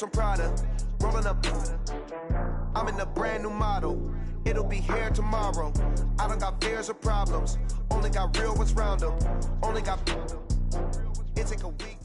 from Prada, rolling up. I'm in a brand new model. It'll be here tomorrow. I don't got fears or problems. Only got real ones round them. Only got. It take a week.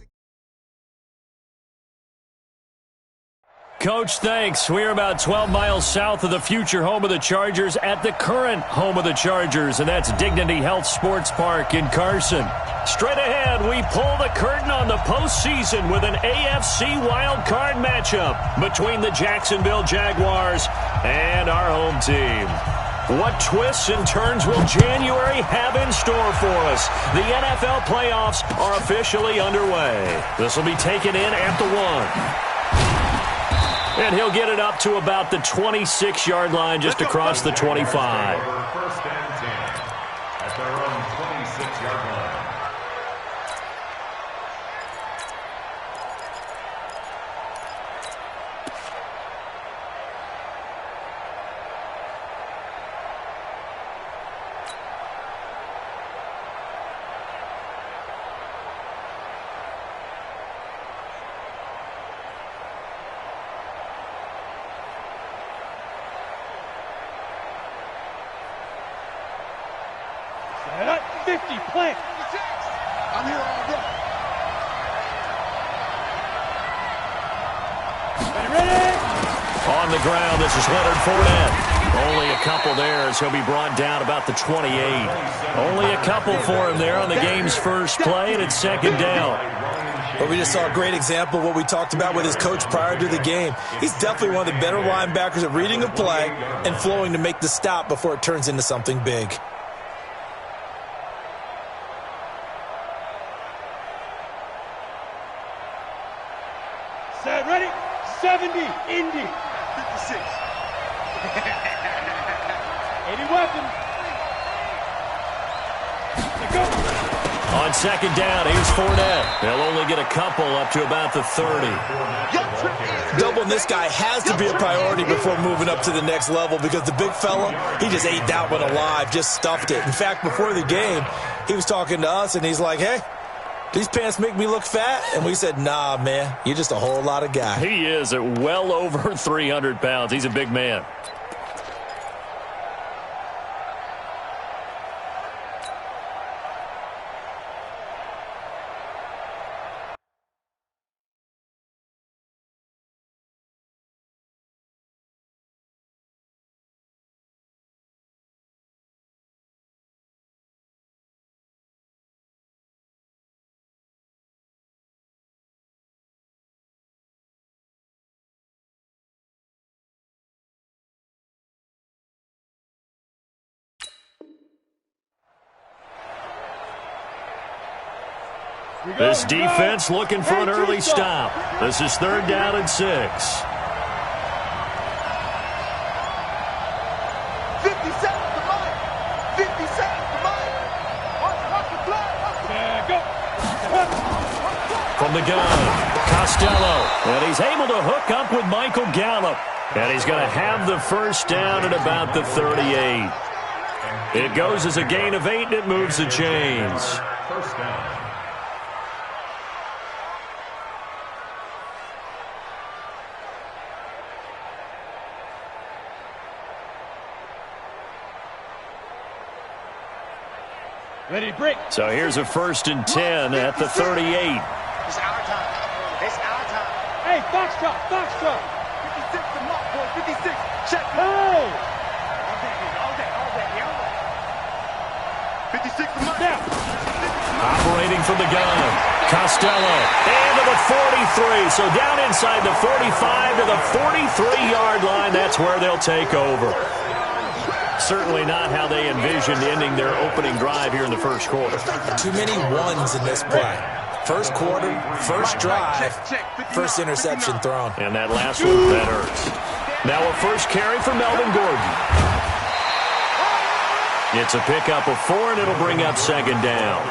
Coach, thanks. We're about 12 miles south of the future home of the Chargers at the current home of the Chargers, and that's Dignity Health Sports Park in Carson. Straight ahead, we pull the curtain on the postseason with an AFC wildcard matchup between the Jacksonville Jaguars and our home team. What twists and turns will January have in store for us? The NFL playoffs are officially underway. This will be taken in at the 1. And he'll get it up to about the 26-yard line just across the 25. First and 10 at their own 26-yard line. Set 50, plant. I'm here all day. Ready? On the ground, this is Leonard Fournette. Only a couple there as he'll be brought down about the 28. Only a couple for him there on the game's first play, and it's second down. But we just saw a great example of what we talked about with his coach prior to the game. He's definitely one of the better linebackers at reading a play and flowing to make the stop before it turns into something big. Set, ready? 70, Indy. 56. 80 weapons. Go. On second down, here's Fournette. They'll only get a couple up to about the 30. Doubling this guy has to be a priority before moving up to the next level because the big fella, he just ate that one alive, just stuffed it. In fact, before the game, he was talking to us, and he's like, hey, these pants make me look fat? And we said, nah, man, you're just a whole lot of guy. He is at well over 300 pounds. He's a big man. This defense looking for an early stop. This is third down and 6. 50 seconds to mine. 50 seconds to mine. Watch the flag. Go. From the gun, Costello. And he's able to hook up with Michael Gallup. And he's going to have the first down at about the 38. It goes as a gain of 8, and it moves the chains. First down. Ready, break. So here's a 1st and 10 at the 38. It's our time. It's our time. Hey, Foxtrot, Foxtrot. 56 to mark, boy. 56. Check. Hey. All day. 56 to mark. Now. Operating from the gun, Costello. And to the 43. So down inside the 45 to the 43-yard line. That's where they'll take over. Certainly not how they envisioned ending their opening drive here in the first quarter. Too many ones in this play. First quarter, first drive, first interception thrown. And that last one, that hurts. Now a first carry for Melvin Gordon. It's a pickup of 4, and it'll bring up second down.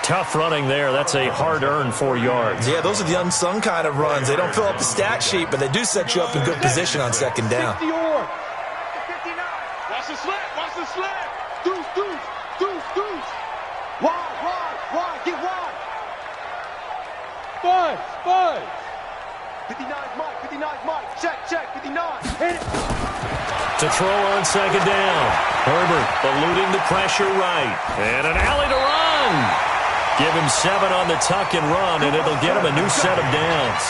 Tough running there. That's a hard-earned 4 yards. Yeah, those are the unsung kind of runs. They don't fill up the stat sheet, but they do set you up in good position on second down. Watch the slant. Watch the slant. Deuce, deuce, deuce, deuce. Wide, get wide. Buzz, buzz. 59's Mike, 59's Mike. Check, 59. Hit it. To throw on second down. Herbert eluding the pressure right. And an alley to run. Give him 7 on the tuck and run, and it'll get him a new set of downs.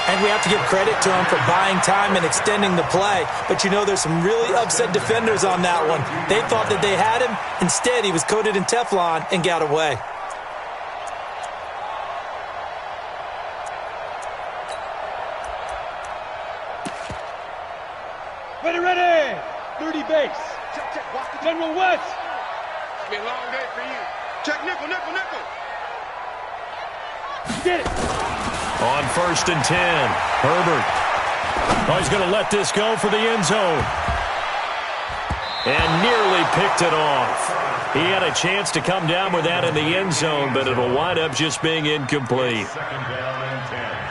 And we have to give credit to him for buying time and extending the play. But you know, there's some really upset defenders on that one. They thought that they had him. Instead, he was coated in Teflon and got away. Ready. 30 base. Check, watch the General West. It's been a long day for you. Check, nickel. Get it. On 1st and 10, Herbert. Oh, he's going to let this go for the end zone. And nearly picked it off. He had a chance to come down with that in the end zone, but it'll wind up just being incomplete.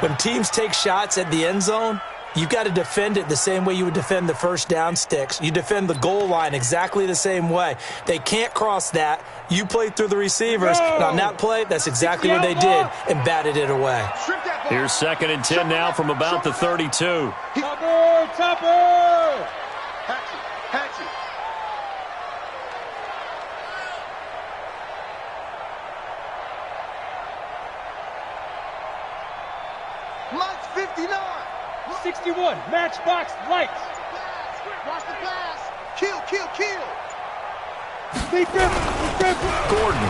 When teams take shots at the end zone, you've got to defend it the same way you would defend the first down sticks. You defend the goal line exactly the same way. They can't cross that. You play through the receivers. And on that play, that's exactly what they did and batted it away. Here's 2nd and 10 now from about the 32. Topper. Hatchet. Mike's 59. 61. Matchbox lights. Watch the pass. Kill. Gordon.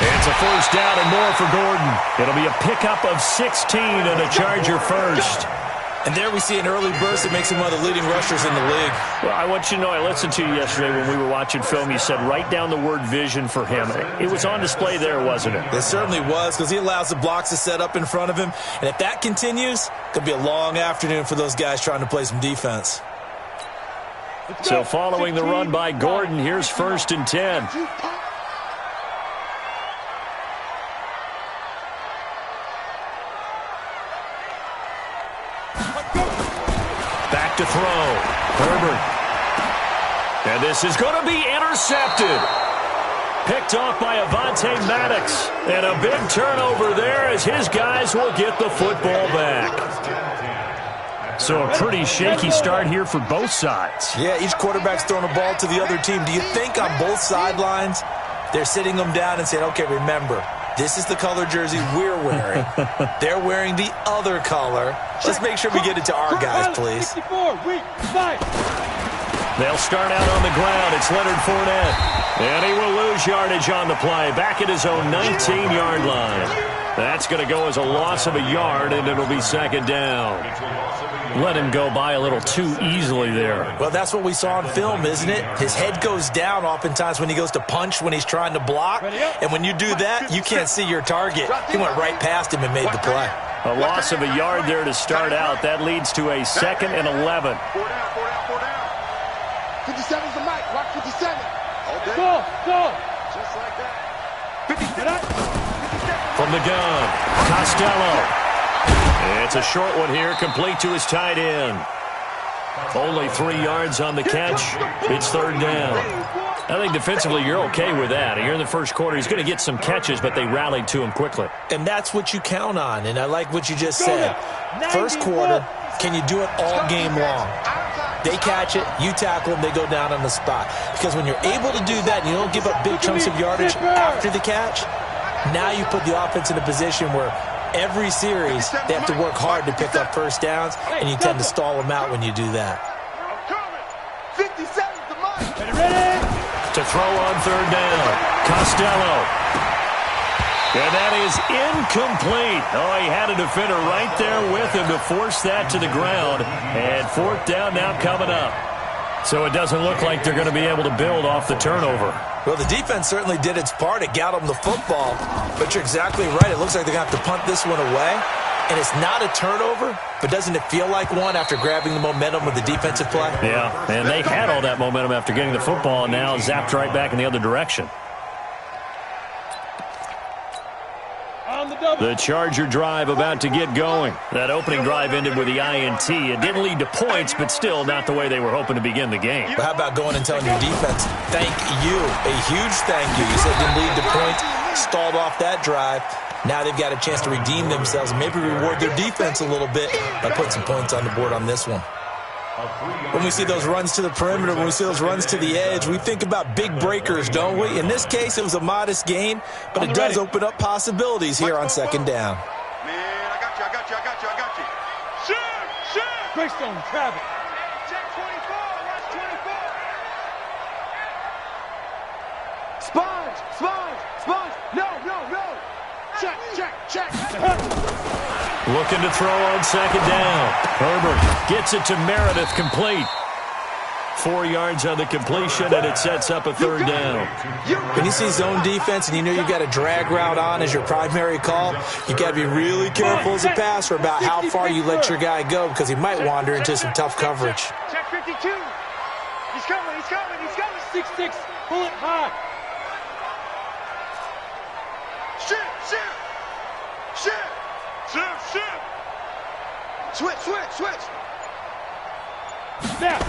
It's a first down and more for Gordon. It'll be a pickup of 16 and a Charger first. And there we see an early burst that makes him one of the leading rushers in the league. Well, I want you to know, I listened to you yesterday when we were watching film. You said write down the word vision for him. It was on display there, wasn't it? It certainly was, because he allows the blocks to set up in front of him. And if that continues, it could be a long afternoon for those guys trying to play some defense. So following the run by Gordon, here's 1st and 10. Back to throw. Herbert. And this is going to be intercepted. Picked off by Avonte Maddox. And a big turnover there as his guys will get the football back. So a pretty shaky start here for both sides. Yeah, each quarterback's throwing a ball to the other team. Do you think on both sidelines they're sitting them down and saying, okay, remember, this is the color jersey we're wearing. They're wearing the other color. Let's make sure we get it to our guys, please. 64, weak, 5. They'll start out on the ground. It's Leonard Fournette. And he will lose yardage on the play. Back at his own 19-yard line. That's going to go as a loss of a yard, and it'll be 2nd down. Let him go by a little too easily there. Well, that's what we saw on film, isn't it? His head goes down oftentimes when he goes to punch, when he's trying to block. And when you do that, you can't see your target. He went right past him and made the play. A loss of a yard there to start out. That leads to a 2nd and 11. 57's the mic. Watch 57. Go. Just like that. 57. From the gun, Costello. It's a short one here, complete to his tight end. Only 3 yards on the catch. It's 3rd down. I think defensively you're okay with that. Here in the first quarter, he's going to get some catches, but they rallied to him quickly. And that's what you count on, and I like what you just said. First quarter, can you do it all game long? They catch it, you tackle them, they go down on the spot. Because when you're able to do that and you don't give up big chunks of yardage after the catch, now you put the offense in a position where every series they have to work hard to pick up first downs, and you tend to stall them out when you do that. 57's the mic. Ready? To throw on 3rd down, Costello. And that is incomplete. Oh, he had a defender right there with him to force that to the ground. And 4th down now coming up. So it doesn't look like they're going to be able to build off the turnover. Well, the defense certainly did its part. It got them the football. But you're exactly right. It looks like they're going to have to punt this one away. And it's not a turnover, but doesn't it feel like one after grabbing the momentum with the defensive play? Yeah, and they had all that momentum after getting the football and now zapped right back in the other direction. The Charger drive about to get going. That opening drive ended with the INT. It didn't lead to points, but still not the way they were hoping to begin the game. But how about going and telling your defense, thank you, a huge thank you. You said it didn't lead to points, stalled off that drive. Now they've got a chance to redeem themselves and maybe reward their defense a little bit by putting some points on the board on this one. When we see those runs to the perimeter, when we see those runs to the edge, we think about big breakers, don't we? In this case, it was a modest gain, but it does open up possibilities here on second down. Man, I got you. Shoot! Greystone, travel. Check 24, watch 24. Sponge. No. Check. Looking to throw on second down. Herbert gets it to Meredith, complete. 4 yards on the completion, and it sets up a third down. When you see zone defense and you know you've got a drag route on as your primary call, you've got to be really careful as a passer about how far you let your guy go because he might wander into some tough coverage. Check 52. He's coming. 6'6", pull it high. Shoot. Switch. Snap.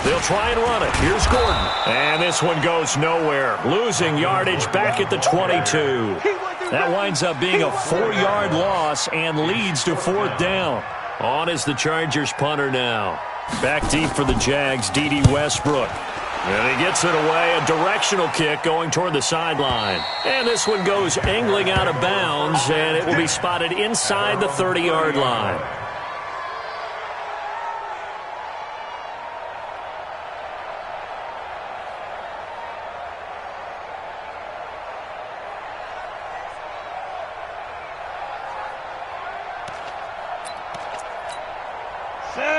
They'll try and run it. Here's Gordon. And this one goes nowhere. Losing yardage back at the 22. That winds up being a 4-yard loss and leads to fourth down. On is the Chargers punter now. Back deep for the Jags, D.D. Westbrook. And he gets it away, a directional kick going toward the sideline. And this one goes angling out of bounds, and it will be spotted inside the 30-yard line.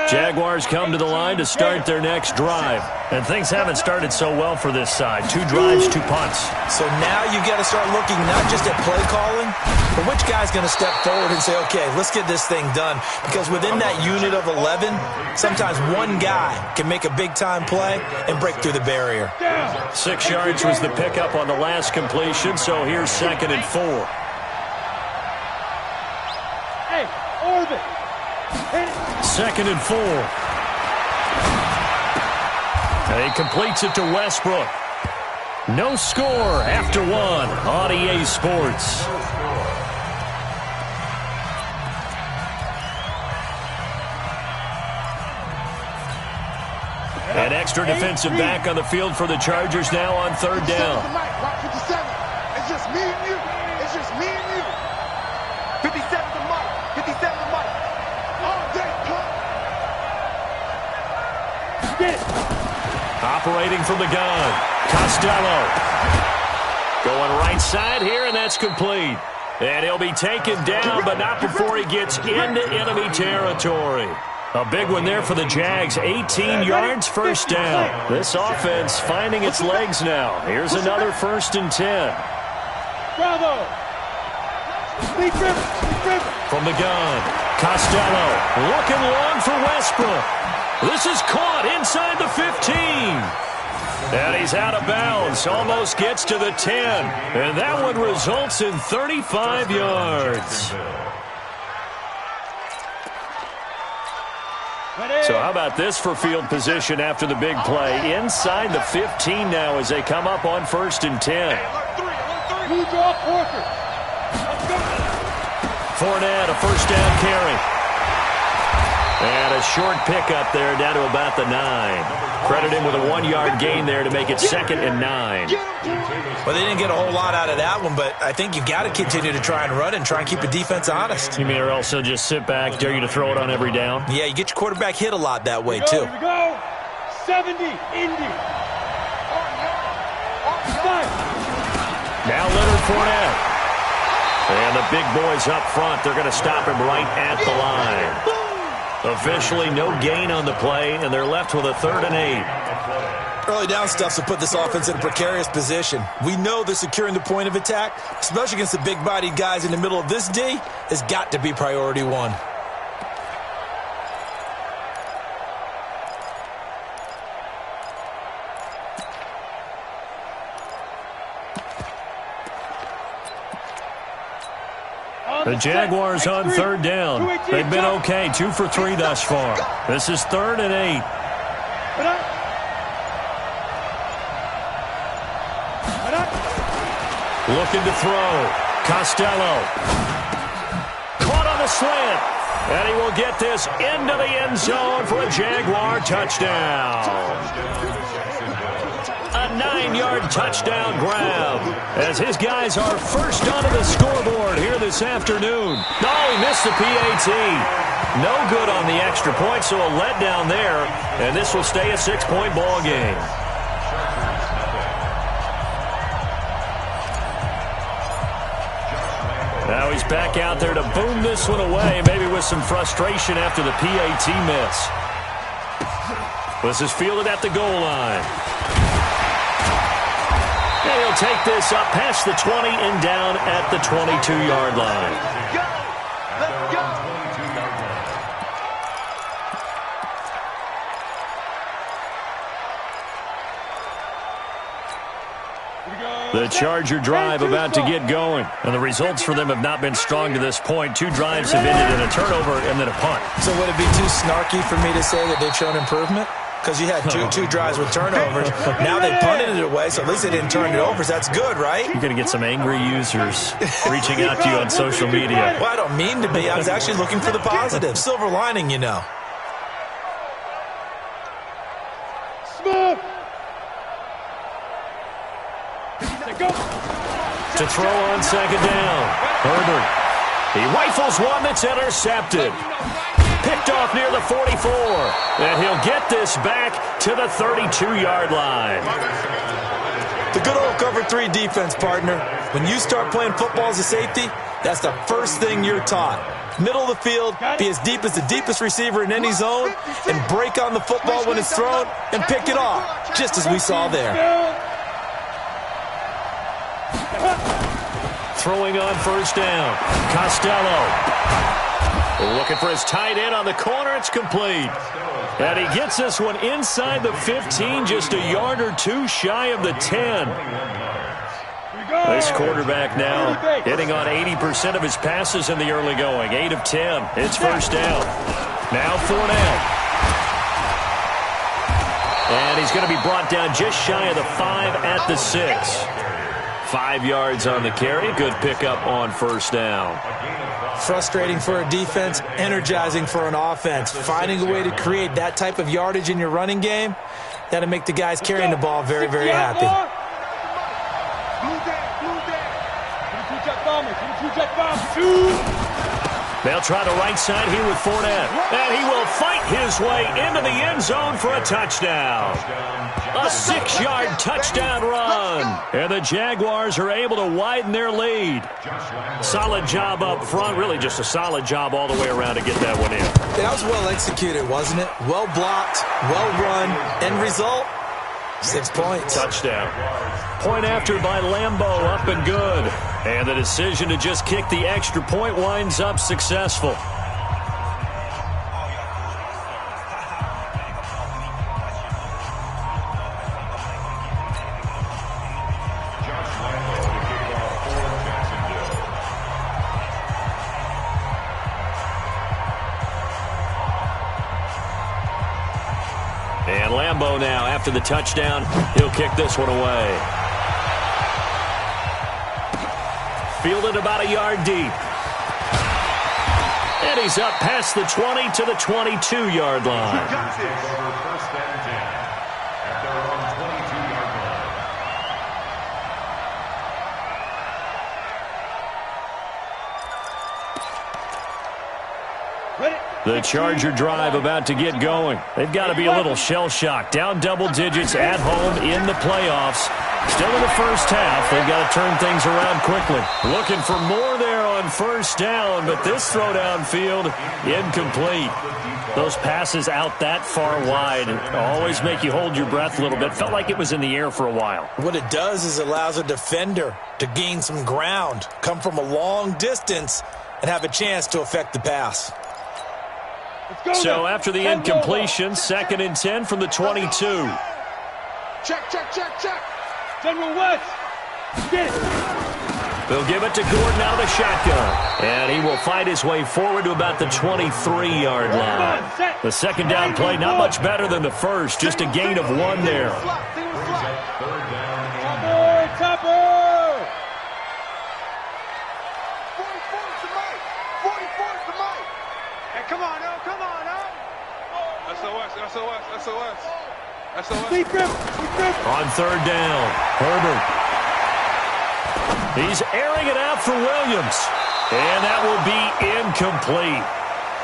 Jaguars come to the line to start their next drive. And things haven't started so well for this side. 2 drives, 2 punts. So now you've got to start looking not just at play calling, but which guy's going to step forward and say, okay, let's get this thing done. Because within that unit of 11, sometimes one guy can make a big-time play and break through the barrier. 6 yards was the pickup on the last completion, so here's 2nd and 4. Hey, orbit. 2nd and 4. And he completes it to Westbrook. No score after 1 on EA Sports. An extra defensive back on the field for the Chargers now on third down. It's just me and you. 57 to Mike. All day, pump. Get it. Operating from the gun, Costello. Going right side here, and that's complete. And he'll be taken down, but not before he gets into enemy territory. A big one there for the Jags. 18 yards, first down. This offense finding its legs now. Here's another 1st and 10. Bravo. Speed driven. From the gun, Costello looking long for Westbrook. This is caught inside the 15. And he's out of bounds, almost gets to the 10. And that one results in 35 yards. So how about this for field position after the big play? Inside the 15 now as they come up on 1st and 10. Blue draw Porker. Let's go. Fournette, a 1st down carry. And a short pickup there down to about the 9. Credit him with a 1-yard gain there to make it 2nd and 9. Well, they didn't get a whole lot out of that one, but I think you've got to continue to try and run and try and keep the defense honest. You mean or else they'll just sit back, dare you to throw it on every down? Yeah, you get your quarterback hit a lot that way, Here too. we go. 70, Indy. Now Leonard Fournette. And the big boys up front, they're going to stop him right at the line. Officially no gain on the play, and they're left with a 3rd and 8. Early down stuff to put this offense in a precarious position. We know that securing the point of attack, especially against the big-bodied guys in the middle of this D, has got to be priority 1. The Jaguars on 3rd down. They've been okay, 2 for 3 thus far. This is 3rd and 8. Looking to throw. Costello. Caught on the slant. And he will get this into the end zone for a Jaguar touchdown. A 9-yard touchdown grab as his guys are first onto the scoreboard here this afternoon. Oh, he missed the PAT. No good on the extra point, so a letdown there, and this will stay a 6-point ball game. Now he's back out there to boom this one away, maybe with some frustration after the PAT miss. This is fielded at the goal line. And he'll take this up past the 20 and down at the 22-yard line. Let's go. The Charger drive about to get going. And the results for them have not been strong to this point. 2 drives have ended in a turnover and then a punt. So would it be too snarky for me to say that they've shown improvement? Because you had two drives with turnovers. Now they punted it away, so at least they didn't turn it over. So that's good, right? You're going to get some angry users reaching out to you on social media. Well, I don't mean to be. I was actually looking for the positive. Silver lining, you know. Smith. To throw on second down. Herbert. He rifles one that's intercepted. Picked off near the 44. And he'll get this back to the 32-yard line. The good old cover 3 defense, partner. When you start playing football as a safety, that's the first thing you're taught. Middle of the field, be as deep as the deepest receiver in any zone, and break on the football when it's thrown and pick it off, just as we saw there. Throwing on first down. Costello. Looking for his tight end on the corner. It's complete. And he gets this one inside the 15, just a yard or 2 shy of the 10. This quarterback now hitting on 80% of his passes in the early going. 8 of 10. It's first down. Now Fournette. And he's going to be brought down just shy of the 5 at the 6. 5 yards on the carry. Good pickup on first down. Frustrating for a defense, energizing for an offense. Finding a way to create that type of yardage in your running game, that'll make the guys carrying the ball very, very happy. They'll try the right side here with Fournette. And he will fight his way into the end zone for a touchdown. A 6-yard touchdown run. And the Jaguars are able to widen their lead. Solid job up front. Really just a solid job all the way around to get that one in. That was well executed, wasn't it? Well blocked, well run. End result, 6 points. Touchdown. Point after by Lambeau, up and good. And the decision to just kick the extra point winds up successful. And Lambeau now, after the touchdown, he'll kick this one away. Fielded about a yard deep. And he's up past the 20 to the 22-yard line. First and 10 at their own 22-yard line. The Charger drive about to get going. They've got to be a little shell-shocked. Down double digits at home in the playoffs. Still in the first half. They've got to turn things around quickly. Looking for more there on first down, but this throw downfield, incomplete. Those passes out that far wide always make you hold your breath a little bit. Felt like it was in the air for a while. What it does is allows a defender to gain some ground, come from a long distance, and have a chance to affect the pass. So after the incompletion, 2nd and 10 from the 22. Check. General West. Get it. They'll give it to Gordon out of the shotgun. And he will fight his way forward to about the 23-yard line. The second down play, not much better than the first. Just a gain of 1 there. SOS. SOS. Deep him. On third down, Herbert. He's airing it out for Williams. And that will be incomplete.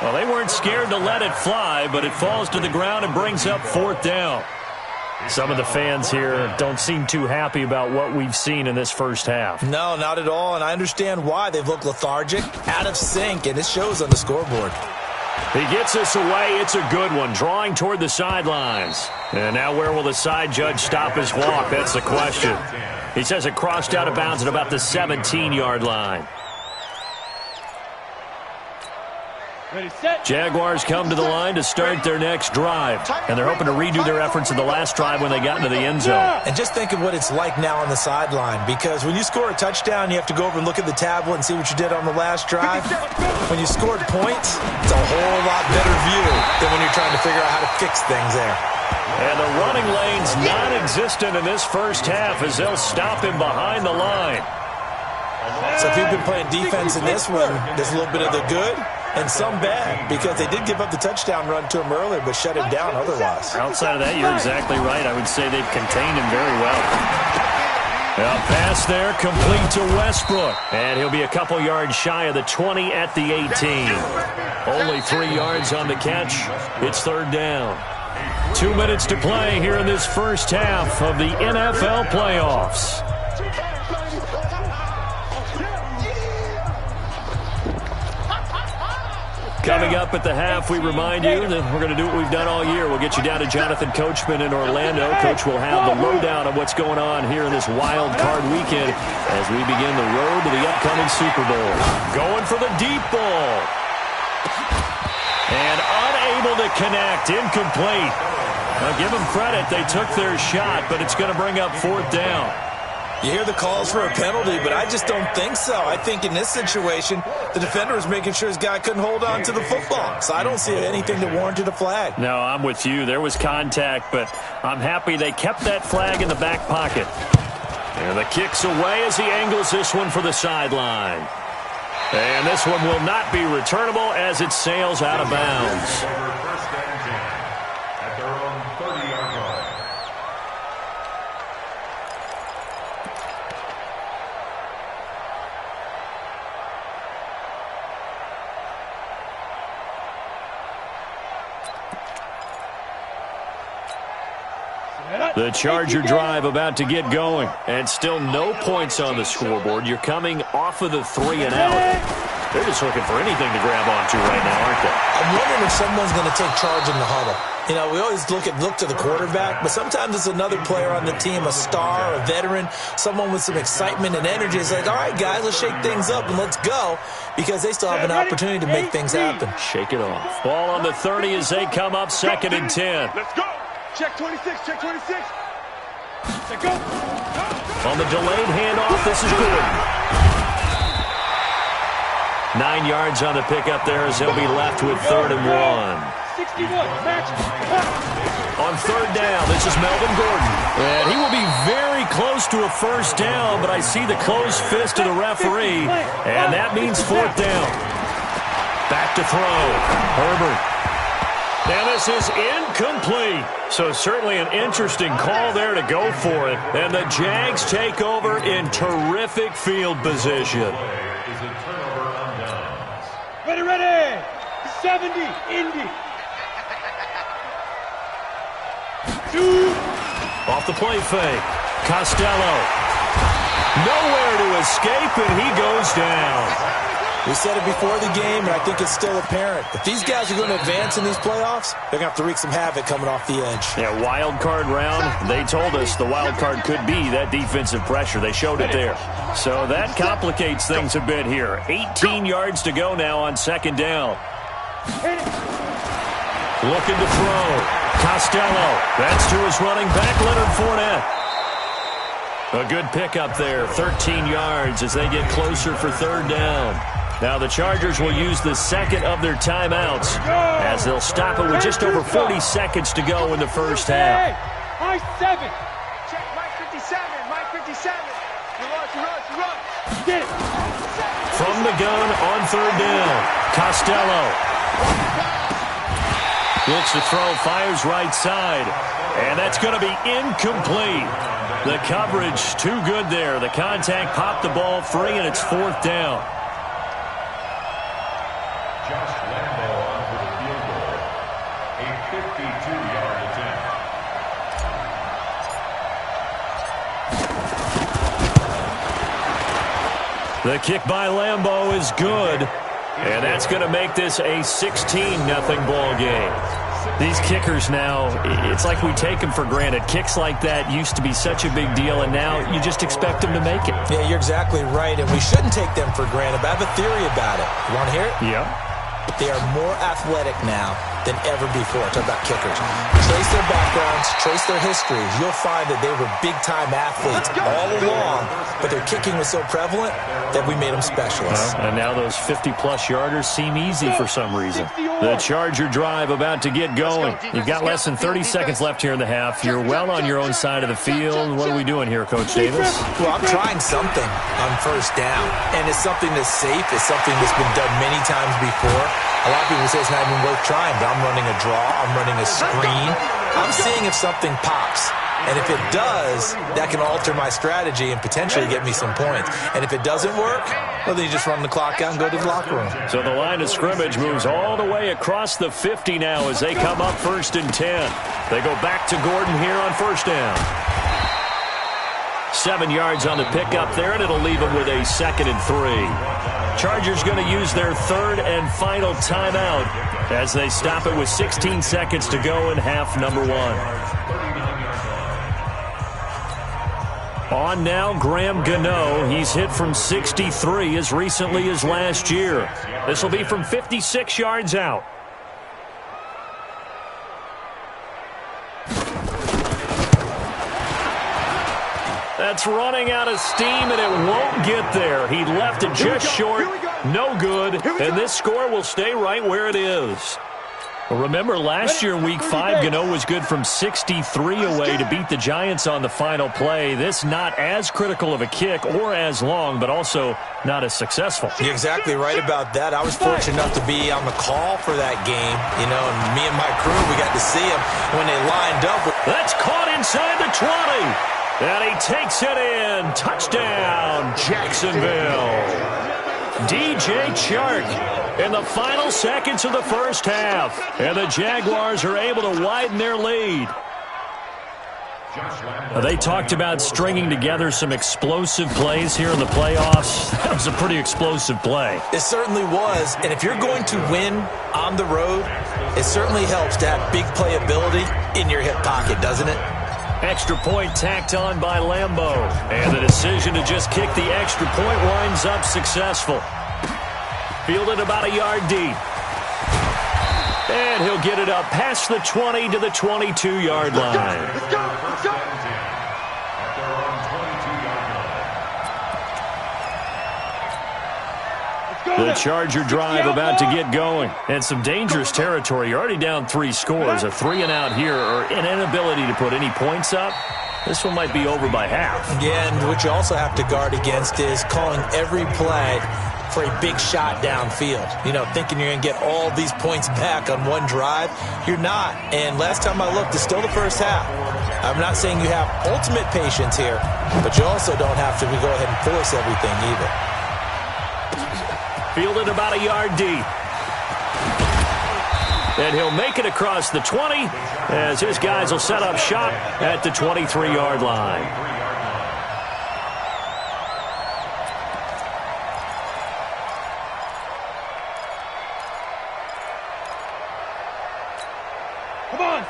Well, they weren't scared to let it fly, but it falls to the ground and brings up fourth down. Some of the fans here don't seem too happy about what we've seen in this first half. No, not at all, and I understand why. They've looked lethargic, out of sync, and it shows on the scoreboard. He gets this away. It's a good one, drawing toward the sidelines. And now where will the side judge stop his walk? That's the question. He says it crossed out of bounds at about the 17-yard line. Ready, set. Jaguars come to the line to start their next drive. And they're hoping to redo their efforts in the last drive when they got into the end zone. And just think of what it's like now on the sideline, because when you score a touchdown, you have to go over and look at the tablet and see what you did on the last drive. When you scored points, it's a whole lot better view than when you're trying to figure out how to fix things there. And the running lane's non-existent in this first half as they'll stop him behind the line. So if you've been playing defense in this one, there's a little bit of the good and some bad, because they did give up the touchdown run to him earlier but shut him down otherwise. Outside of that, you're exactly right. I would say they've contained him very well. A pass there, complete to Westbrook. And he'll be a couple yards shy of the 20 at the 18. Only 3 yards on the catch. It's third down. 2 minutes to play here in this first half of the NFL playoffs. Coming up at the half, we remind you that we're going to do what we've done all year. We'll get you down to Jonathan Coachman in Orlando. Coach will have the lowdown of what's going on here in this wild card weekend as we begin the road to the upcoming Super Bowl. Going for the deep ball. And unable to connect. Incomplete. Now, give them credit. They took their shot, but it's going to bring up fourth down. You hear the calls for a penalty, but I just don't think so. I think in this situation, the defender was making sure his guy couldn't hold on to the football. So I don't see anything that warranted a flag. No, I'm with you. There was contact, but I'm happy they kept that flag in the back pocket. And the kick's away as he angles this one for the sideline. And this one will not be returnable as it sails out of bounds. First and 10 at their own 30-yard line. The Charger drive about to get going. And still no points on the scoreboard. You're coming off of the 3 and out. They're just looking for anything to grab onto right now, aren't they? I'm wondering if someone's going to take charge in the huddle. You know, we always look to the quarterback, but sometimes it's another player on the team, a star, a veteran, someone with some excitement and energy. It's like, all right, guys, let's shake things up and let's go, because they still have an opportunity to make things happen. Shake it off. Ball on the 30 as they come up, 2nd and 10. Let's go. Check 26. Check 26. Let's go. On the delayed handoff, this is Gordon. 9 yards on the pickup there as they'll be left with 3rd and 1. 61, match. On 3rd down, this is Melvin Gordon. And he will be very close to a first down, but I see the closed fist of the referee, and that means 4th down. Back to throw. Herbert. Now this is incomplete. So certainly an interesting call there to go for it. And the Jags take over in terrific field position. Is a turnover on downs. Ready. 70, Indy. 2. Off the play fake. Costello. Nowhere to escape, and he goes down. We said it before the game, and I think it's still apparent. If these guys are going to advance in these playoffs, they're going to have to wreak some havoc coming off the edge. Yeah, wild card round. They told us the wild card could be that defensive pressure. They showed it there. So that complicates things a bit here. 18 yards to go now on 2nd down. Looking to throw. Costello. That's to his running back, Leonard Fournette. A good pickup there. 13 yards as they get closer for 3rd down. Now the Chargers will use the 2nd of their timeouts as they'll stop it with just over 40 seconds to go in the first half. I 7. Check Mike 57. Mike 57. You run. Get it. From the gun on 3rd down. Costello. Looks to throw, fires right side. And that's going to be incomplete. The coverage too good there. The contact popped the ball free, and it's 4th down. Josh Lambo on for the field goal. A 52-yard attempt. The kick by Lambo is good. And that's going to make this a 16-0 ball game. These kickers now, it's like we take them for granted. Kicks like that used to be such a big deal, and now you just expect them to make it. Yeah, you're exactly right, and we shouldn't take them for granted. But I have a theory about it. You want to hear it? Yeah. They are more athletic now than ever before. Talk about kickers. Trace their backgrounds, trace their histories. You'll find that they were big-time athletes all along, but their kicking was so prevalent that we made them specialists. And now those 50-plus yarders seem easy for some reason. The Charger drive about to get going. You've got less than 30 seconds left here in the half. You're well on your own side of the field. What are we doing here, Coach Davis? Well, I'm trying something on first down, and it's something that's safe. It's something that's been done many times before. A lot of people say it's not even worth trying, but I'm running a draw. I'm running a screen. I'm seeing if something pops. And if it does, that can alter my strategy and potentially get me some points. And if it doesn't work, well, then you just run the clock out and go to the locker room. So the line of scrimmage moves all the way across the 50 now as they come up 1st and 10. They go back to Gordon here on first down. 7 yards on the pickup there, and it'll leave them with a 2nd and 3. Chargers going to use their 3rd and final timeout as they stop it with 16 seconds to go in half number 1. On now, Graham Gano. He's hit from 63 as recently as last year. This will be from 56 yards out. That's running out of steam, and it won't get there. He left it just short. No good, and this score will stay right where it is. Well, remember, last year in Week 5, Gano was good from 63 away to beat the Giants on the final play. This not as critical of a kick or as long, but also not as successful. You're exactly right about that. I was fortunate enough to be on the call for that game, and me and my crew, we got to see them when they lined up. That's caught inside the 20, and he takes it in. Touchdown, Jacksonville. DJ Chark in the final seconds of the first half. And the Jaguars are able to widen their lead. They talked about stringing together some explosive plays here in the playoffs. That was a pretty explosive play. It certainly was. And if you're going to win on the road, it certainly helps to have big playability in your hip pocket, doesn't it? Extra point tacked on by Lambo. And the decision to just kick the extra point winds up successful. Fielded about a yard deep. And he'll get it up past the 20 to the 22-yard line. Let's go. The Charger drive about to get going. And some dangerous territory. You're already down 3 scores. A 3-and-out here, or an inability to put any points up. This one might be over by half. Yeah, and what you also have to guard against is calling every play for a big shot downfield. Thinking you're going to get all these points back on one drive. You're not. And last time I looked, it's still the first half. I'm not saying you have ultimate patience here, but you also don't have to go ahead and force everything either. Fielded about a yard deep. And he'll make it across the 20 as his guys will set up shop at the 23-yard line.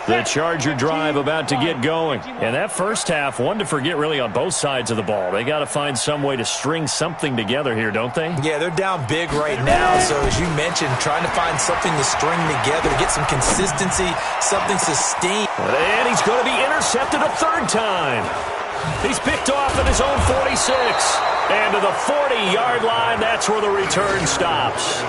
The Charger drive about to get going. And that first half, one to forget really on both sides of the ball. They got to find some way to string something together here, don't they? Yeah, they're down big right now. So as you mentioned, trying to find something to string together, to get some consistency, something sustained. And he's going to be intercepted a 3rd time. He's picked off at his own 46. And to the 40-yard line, that's where the return stops.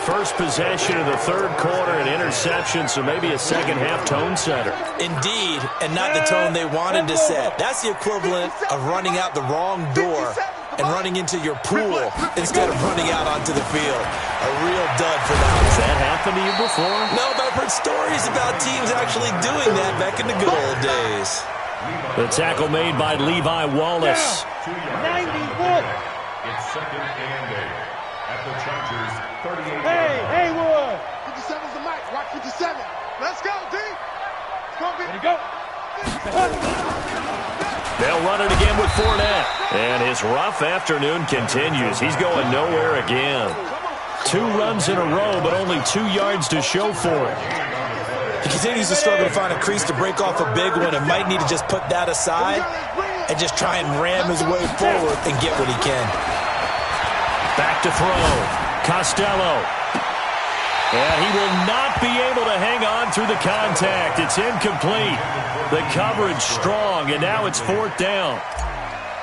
First possession of the 3rd quarter, an interception, so maybe a second-half tone setter. Indeed, and not the tone they wanted to set. That's the equivalent of running out the wrong door and running into your pool instead of running out onto the field. A real dud for that. Has that happened to you before? No, but I've heard stories about teams actually doing that back in the good old days. The tackle made by Levi Wallace. 91. It's second and 8 at the Chargers' 38. Hey, Haywood. 57's the mic. Watch 57. Let's go, D. It's going to be. There you go. They'll run it again with Fournette. And his rough afternoon continues. He's going nowhere again. 2 runs in a row, but only 2 yards to show for it. He continues to struggle to find a crease to break off a big one and might need to just put that aside and just try and ram his way forward and get what he can. Back to throw. Costello. And he will not be able to hang on through the contact. It's incomplete. The coverage strong, and now it's 4th down.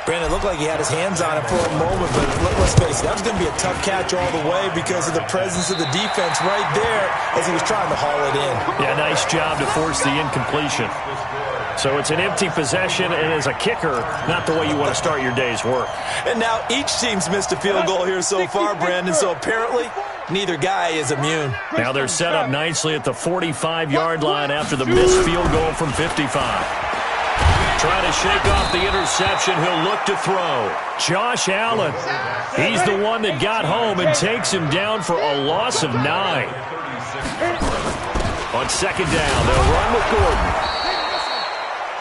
Brandon, it looked like he had his hands on it for a moment, but let's face it, that was going to be a tough catch all the way because of the presence of the defense right there as he was trying to haul it in. Yeah, nice job to force the incompletion. So it's an empty possession, and as a kicker, not the way you want to start your day's work. And now each team's missed a field goal here so far, Brandon, so apparently neither guy is immune. Now they're set up nicely at the 45-yard line after the missed field goal from 55. Trying to shake off the interception. He'll look to throw. Josh Allen. He's the one that got home and takes him down for a loss of 9. On 2nd down, they'll run with Gordon.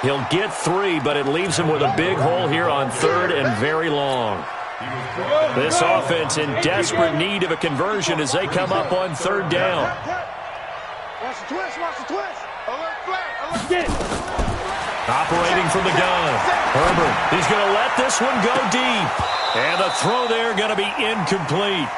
He'll get 3, but it leaves him with a big hole here on 3rd and very long. This offense in desperate need of a conversion as they come up on 3rd down. Watch the twist. Watch the twist. Alert flag. Get it. Operating from the gun. Herbert, he's going to let this one go deep. And the throw there going to be incomplete.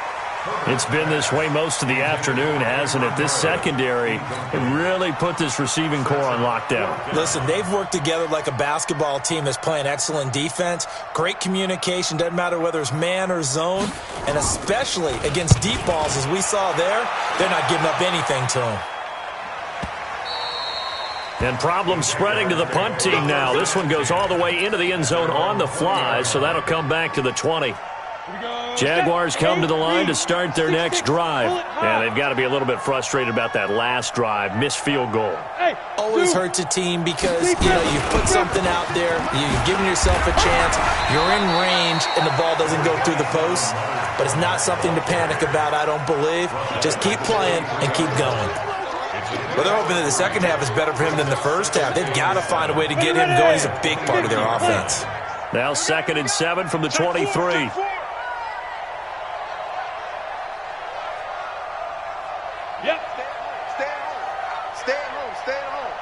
It's been this way most of the afternoon, hasn't it? This secondary really put this receiving core on lockdown. Listen, they've worked together like a basketball team that's playing excellent defense. Great communication, doesn't matter whether it's man or zone. And especially against deep balls, as we saw there, they're not giving up anything to them. And problems spreading to the punt team now. This one goes all the way into the end zone on the fly, so that'll come back to the 20. Jaguars come to the line to start their next drive. And they've got to be a little bit frustrated about that last drive. Missed field goal. Always hurts a team because, you put something out there, you're giving yourself a chance, you're in range, and the ball doesn't go through the post. But it's not something to panic about, I don't believe. Just keep playing and keep going. Well, they're hoping that the second half is better for him than the first half. They've got to find a way to get him going. He's a big part of their offense. Now 2nd and 7 from the 23. Yep. Stay at home. Stay at home. Stay at home.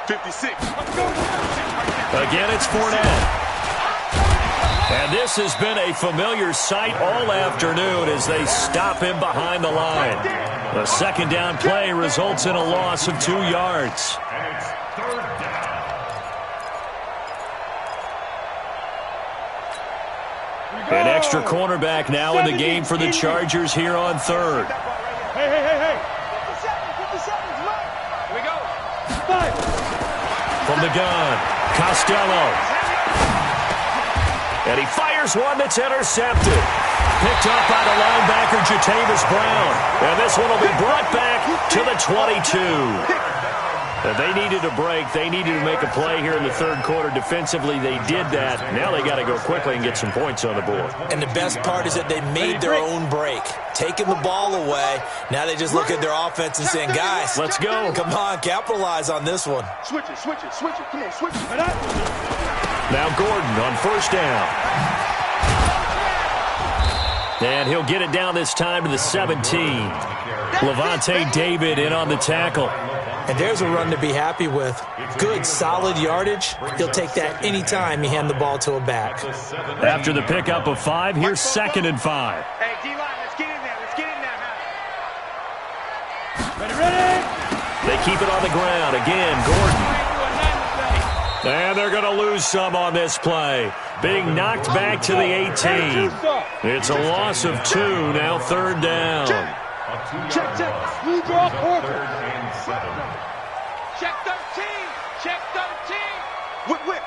56. Again, it's Fournette. And this has been a familiar sight all afternoon as they stop him behind the line. The 2nd down play results in a loss of 2 yards. And it's 3rd down. An extra cornerback now in the game for the Chargers here on 3rd. Hey. 57's right. Here we go. 5. From the gun, Costello. And he fires one that's intercepted. Picked up by the linebacker, Jatavis Brown. And this one will be brought back to the 22. And they needed a break. They needed to make a play here in the 3rd quarter. Defensively, they did that. Now they got to go quickly and get some points on the board. And the best part is that they made their own break. Taking the ball away. Now they just look at their offense and saying, guys, let's go. Come on, capitalize on this one. Switch it. Come on, switch it. Now Gordon on 1st down. And he'll get it down this time to the 17. Levante David in on the tackle. And there's a run to be happy with. Good, solid yardage. He'll take that anytime you hand the ball to a back. After the pickup of 5, here's 2nd and 5. Hey, D-line, let's get in there. Ready. They keep it on the ground. Again, Gordon. And they're going to lose some on this play. Being knocked back to the 18. It's a loss of 2, now 3rd down. Check. Blue draw quarter. 3rd and 7. Check 13. Whip.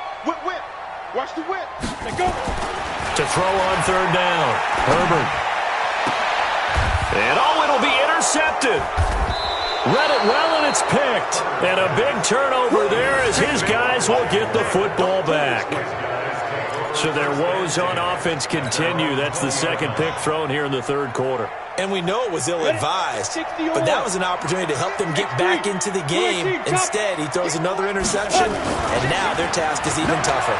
Watch the whip. Let go. To throw on third down. Herbert. And it'll be intercepted. Read it well, and it's picked. And a big turnover there as his guys will get the football back. So their woes on offense continue. That's the second pick thrown here in the third quarter. And we know it was ill-advised, but that was an opportunity to help them get back into the game. Instead, he throws another interception, and now their task is even tougher.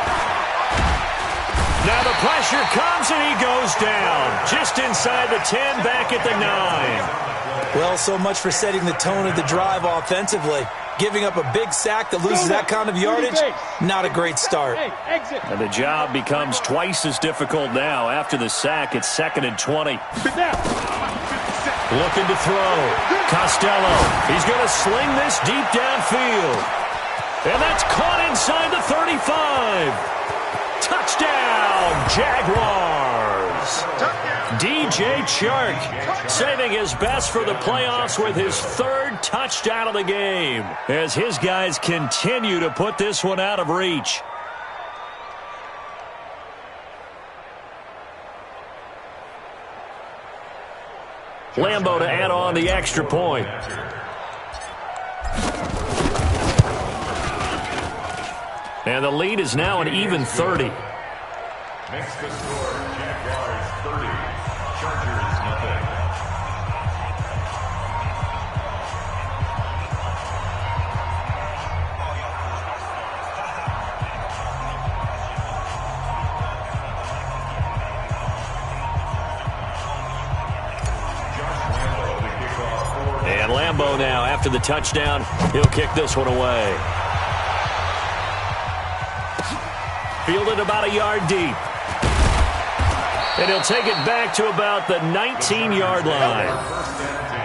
Now the pressure comes, and he goes down. Just inside the 10, back at the 9. Well, so much for setting the tone of the drive offensively. Giving up a big sack that loses that kind of yardage, not a great start. And the job becomes twice as difficult now. After the sack, it's 2nd and 20. Looking to throw. Costello. He's going to sling this deep downfield. And that's caught inside the 35. Touchdown, Jaguars. DJ Chark saving his best for the playoffs with his third touchdown of the game as his guys continue to put this one out of reach. Lambeau to add on the extra point. And the lead is now an even 30. Makes the score Jaguars 30, Chargers nothing. And Lambeau now, after the touchdown, he'll kick this one away. Fielded about a yard deep. And he'll take it back to about the 19-yard line. First and 10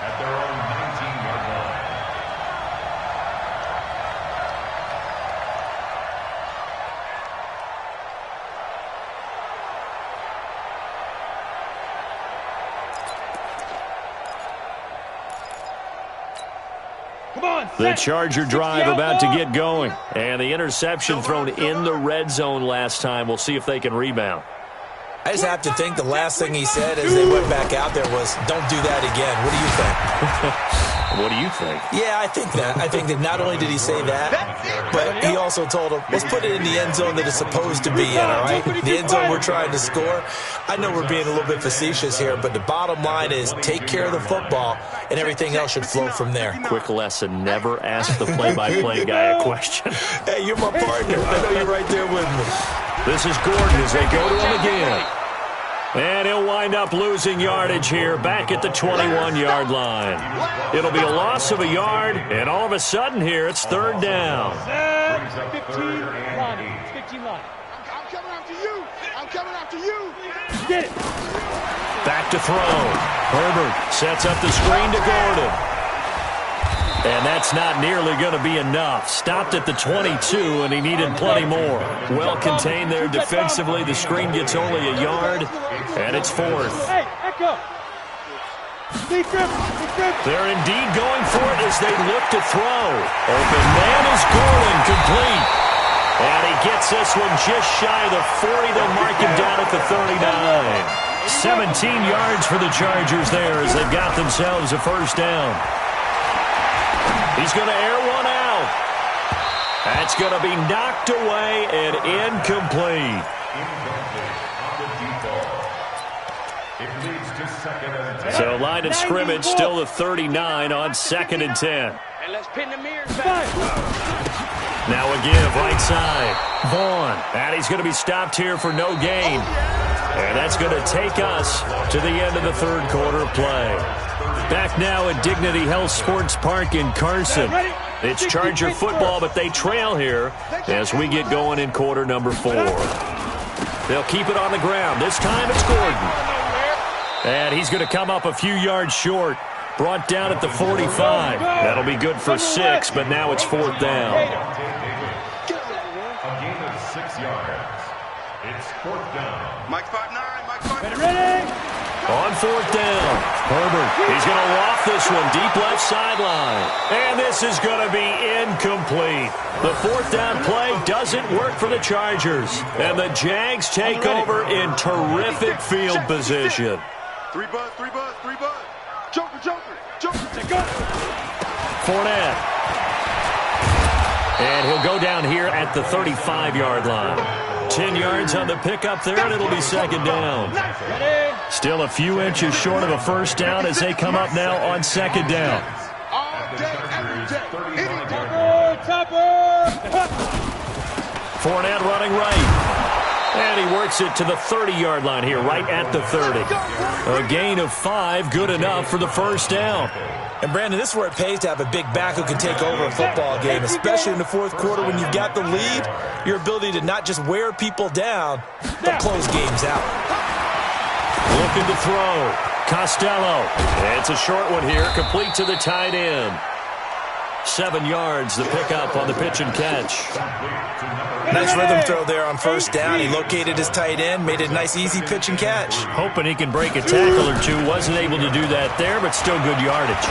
at their own 19-yard line. The Charger drive about to get going. And the interception thrown in the red zone last time. We'll see if they can rebound. I just have to think the last thing he said as they went back out there was, don't do that again. What do you think? What do you think? Yeah, I think that. I think that not only did he say that, but he also told him, let's put it in the end zone that it's supposed to be in, all right? The end zone we're trying to score. I know we're being a little bit facetious here, but the bottom line is take care of the football, and everything else should flow from there. Quick lesson, never ask the play-by-play guy a question. Hey, you're my partner. I know you're right there with me. This is Gordon as they go to him again. And he'll wind up losing yardage here back at the 21-yard line. It'll be a loss of a yard, and all of a sudden here it's third down. 15 line. 15 line. I'm coming after you. I'm coming after you. Get it. Back to throw. Herbert sets up the screen to Gordon. And that's not nearly going to be enough. Stopped at the 22, and he needed plenty more. Well contained there defensively. The screen gets only a yard, and it's fourth. Hey, echo. They're indeed going for it as they look to throw. Open man is Gordon, complete. And he gets this one just shy of the 40. They'll mark him down at the 39. 17 yards for the Chargers there as they've got themselves a first down. He's going to air one out. That's going to be knocked away and incomplete. So line of scrimmage still the 39 on 2nd and 10. And let's pin the mirrors back. Now a give right side. Vaughn. And he's going to be stopped here for no gain. And that's going to take us to the end of the third quarter of play. Back now at Dignity Health Sports Park in Carson. It's Charger football, but they trail here as we get going in quarter number 4. They'll keep it on the ground. This time it's Gordon. And he's going to come up a few yards short. Brought down at the 45. That'll be good for 6, but now it's fourth down. A gain of 6 yards. It's fourth down. Mike 5'9", Mike 5'9". Ready? On 4th down, Herbert, he's going to loft this one deep left sideline. And this is going to be incomplete. The 4th down play doesn't work for the Chargers. And the Jags take over in terrific field position. 3 bud, 3 bud, 3 bud. Joker, Joker, Joker, take go. Fournette. And he'll go down here at the 35-yard line. 10 yards on the pickup there, and it'll be 2nd down. Still a few inches short of a 1st down as they come up now on 2nd down. All day, every day. Fournette running right. And he works it to the 30-yard line here, right at the 30. A gain of 5, good enough for the 1st down. And, Brandon, this is where it pays to have a big back who can take over a football game, especially in the 4th quarter when you've got the lead. Your ability to not just wear people down, but close games out. Looking to throw. Costello. It's a short one here, complete to the tight end. 7 yards, the pickup on the pitch and catch. Nice rhythm throw there on 1st down. He located his tight end, made it a nice, easy pitch and catch. Hoping he can break a tackle or two. Wasn't able to do that there, but still good yardage.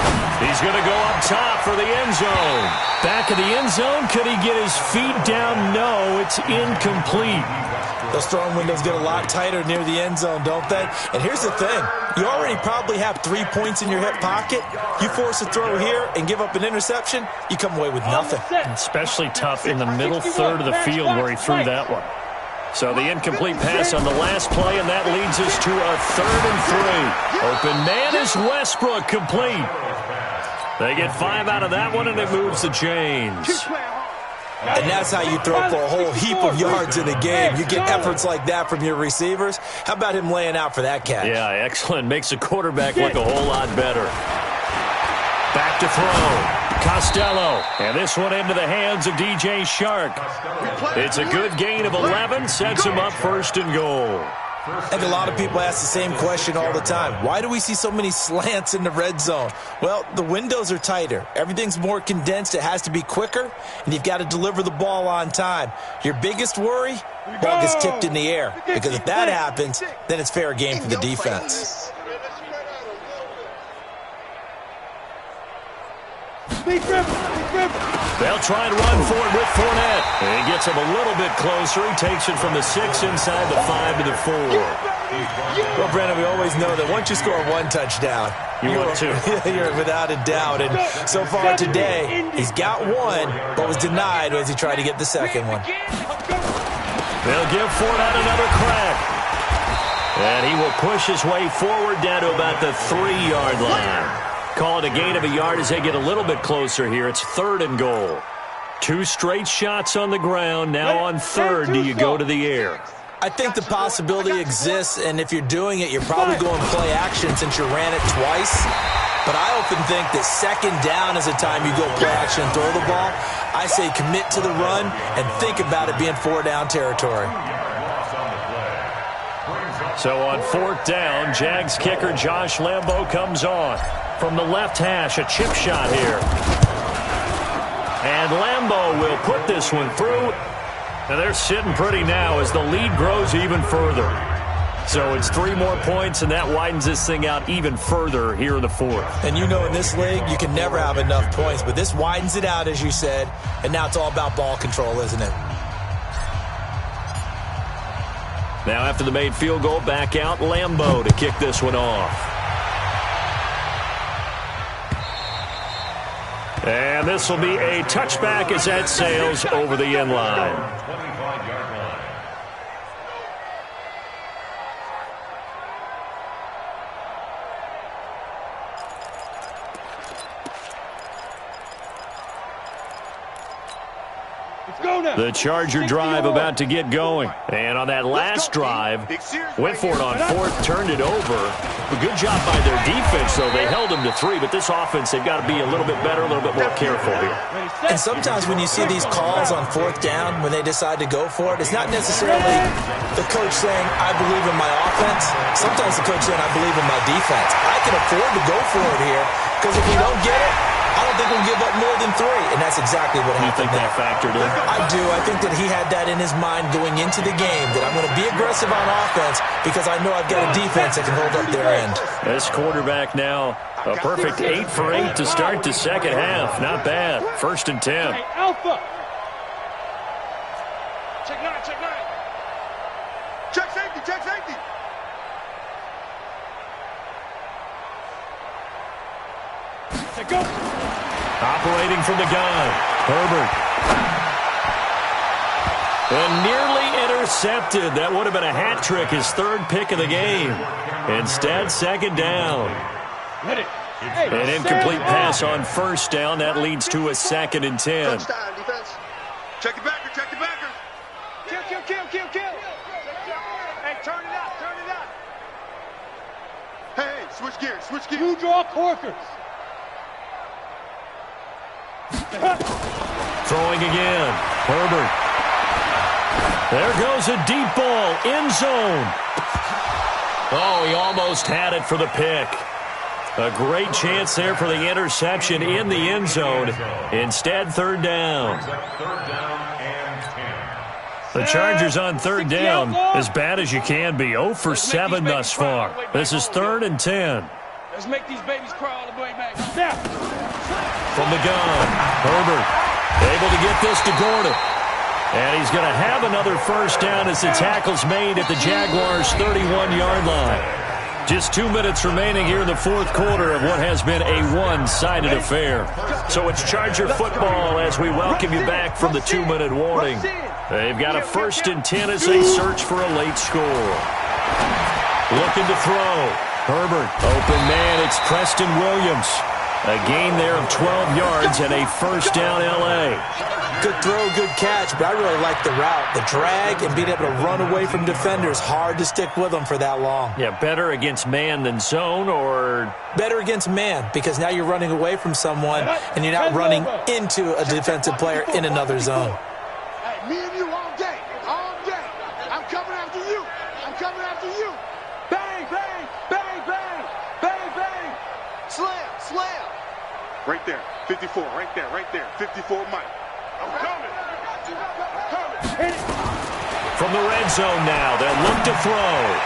He's going to go up top for the end zone. Back of the end zone. Could he get his feet down? No, it's incomplete. Those throwing windows get a lot tighter near the end zone, don't they? And here's the thing. You already probably have 3 points in your hip pocket. You force a throw here and give up an interception, you come away with nothing. Especially tough in the middle third of the field where he threw that one. So the incomplete pass on the last play, and that leads us to a 3rd and 3. Open man is Westbrook, complete. They get 5 out of that one, and it moves the chains. And that's how you throw for a whole heap of yards in a game. You get efforts like that from your receivers. How about him laying out for that catch? Yeah, excellent. Makes the quarterback look a whole lot better. Back to throw. Costello. And this one into the hands of DJ Shark. It's a good gain of 11. Sets him up 1st and goal. I think a lot of people ask the same question all the time. Why do we see so many slants in the red zone? Well, the windows are tighter. Everything's more condensed. It has to be quicker, and you've got to deliver the ball on time. Your biggest worry? Ball gets tipped in the air. Because if that happens, then it's fair game for the defense. They'll try and run for it with Fournette. And he gets him a little bit closer. He takes it from the 6 inside the 5 to the 4. Well, Brandon, we always know that once you score 1 touchdown, you're without a doubt. And so far today, he's got 1, but was denied as he tried to get the 2nd one. They'll give Fournette another crack. And he will push his way forward down to about the 3-yard line. Call it a gain of a yard as they get a little bit closer here. It's 3rd and goal. 2 straight shots on the ground. Now on 3rd, do you go to the air? I think the possibility exists, and if you're doing it, you're probably going play action since you ran it twice. But I often think that 2nd down is the time you go play action and throw the ball. I say commit to the run and think about it being 4-down territory. So on 4th down, Jags kicker Josh Lambo comes on. From the left hash, a chip shot here. And Lambo will put this one through. And they're sitting pretty now as the lead grows even further. So it's 3 more points, and that widens this thing out even further here in the 4th. And you know in this league, you can never have enough points. But this widens it out, as you said. And now it's all about ball control, isn't it? Now after the made field goal, back out Lambo to kick this one off. And this will be a touchback as that sails over the end line. 25-yard line. The Charger drive about to get going. And on that last drive, went for it on 4th, turned it over. A good job by their defense, though. They held them to 3, but this offense, they've got to be a little bit better, a little bit more careful here. And sometimes when you see these calls on 4th down, when they decide to go for it, it's not necessarily the coach saying, I believe in my offense. Sometimes the coach saying, I believe in my defense. I can afford to go for it here, because if we don't get it, I don't don't think we'll give up more than 3, and that's exactly what happened. You think that factored in? I do. I think that he had that in his mind going into the game, that I'm going to be aggressive on offense because I know I've got a defense that can hold up their end. This quarterback now, a perfect 8 for 8 to start the second half. Not bad. 1st and 10. Hey, Alpha. Check 9, check 9. Check safety, check safety. Check go. Operating from the gun, Herbert. And nearly intercepted. That would have been a hat trick, his 3rd pick of the game. Instead, 2nd down. Ready. Hey, An incomplete pass on 1st down. That leads to a 2nd and 10. Touchdown, defense. Check the backer, check the backer. Kill, kill, kill, kill, kill. Hey, turn it up, turn it up. Hey, switch gears, switch gears. Two draw Corkers. Throwing again, Herbert. There goes a deep ball, end zone. Oh, he almost had it for the pick. A great chance there for the interception in the end zone. Instead, 3rd down. The Chargers on 3rd down, as bad as you can be. 0 for 7 thus far. This is 3rd and 10. Let's make these babies cry all the way back. Snap. From the gun, Herbert able to get this to Gordon. And he's going to have another 1st down as the tackle's made at the Jaguars' 31-yard line. Just 2 minutes remaining here in the 4th quarter of what has been a one-sided affair. So it's Charger football as we welcome you back from the 2-minute warning. They've got a 1st and 10 as they search for a late score. Looking to throw. Herbert, open man, it's Preston Williams. A gain there of 12 yards and a 1st down L.A. Good throw, good catch, but I really like the route. The drag and being able to run away from defenders, hard to stick with them for that long. Yeah, better against man than zone, or? Better against man, because now you're running away from someone and you're not running into a defensive player in another zone. Hey, me and you all day, all day. I'm coming after you. I'm coming after you. Bang, bang, bang, bang, bang, bang. Slam, slam. Right there, 54, right there, 54 Mike. I'm coming. From the red zone now, they'll look to throw.